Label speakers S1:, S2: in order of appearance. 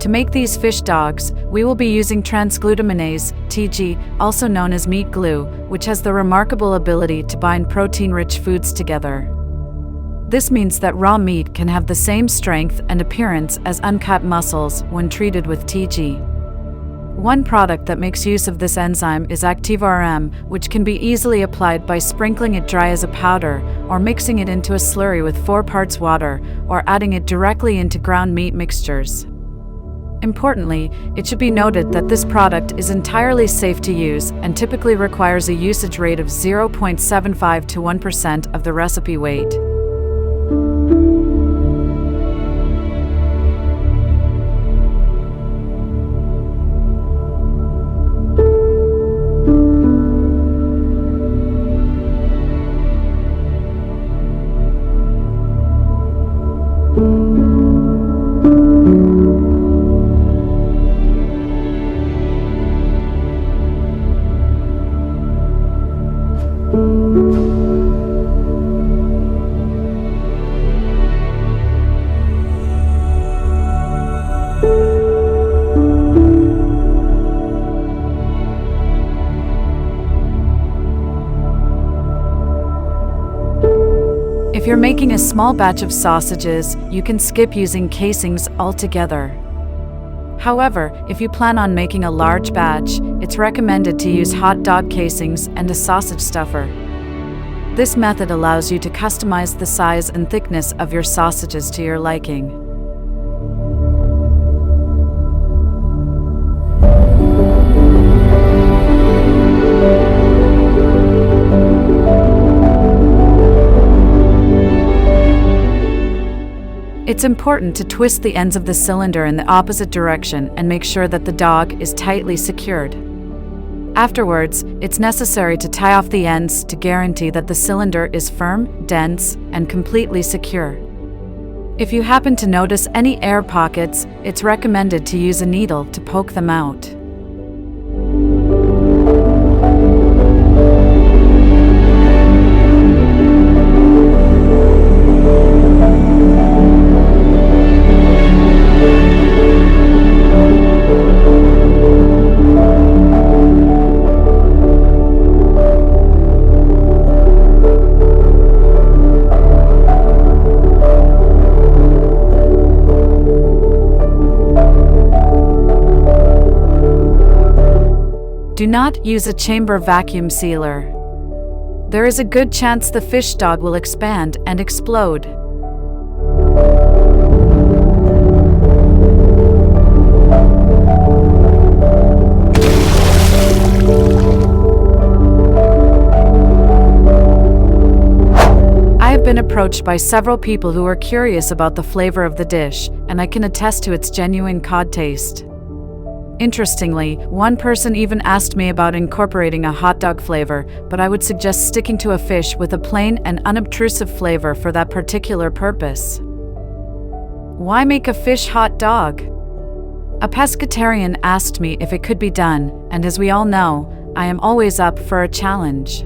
S1: To make these fish dogs, we will be using transglutaminase, TG, also known as meat glue, which has the remarkable ability to bind protein-rich foods together. This means that raw meat can have the same strength and appearance as uncut muscles when treated with TG. One product that makes use of this enzyme is Activ-RM, which can be easily applied by sprinkling it dry as a powder, or mixing it into a slurry with 4 parts water, or adding it directly into ground meat mixtures. Importantly, it should be noted that this product is entirely safe to use and typically requires a usage rate of 0.75 to 1% of the recipe weight. If you're making a small batch of sausages, you can skip using casings altogether. However, if you plan on making a large batch, it's recommended to use hot dog casings and a sausage stuffer. This method allows you to customize the size and thickness of your sausages to your liking. It's important to twist the ends of the cylinder in the opposite direction and make sure that the dog is tightly secured. Afterwards, it's necessary to tie off the ends to guarantee that the cylinder is firm, dense, and completely secure. If you happen to notice any air pockets, it's recommended to use a needle to poke them out. Do not use a chamber vacuum sealer. There is a good chance the fish dog will expand and explode. I have been approached by several people who are curious about the flavor of the dish, and I can attest to its genuine cod taste. Interestingly, one person even asked me about incorporating a hot dog flavor, but I would suggest sticking to a fish with a plain and unobtrusive flavor for that particular purpose. Why make a fish hot dog? A pescatarian asked me if it could be done, and as we all know, I am always up for a challenge.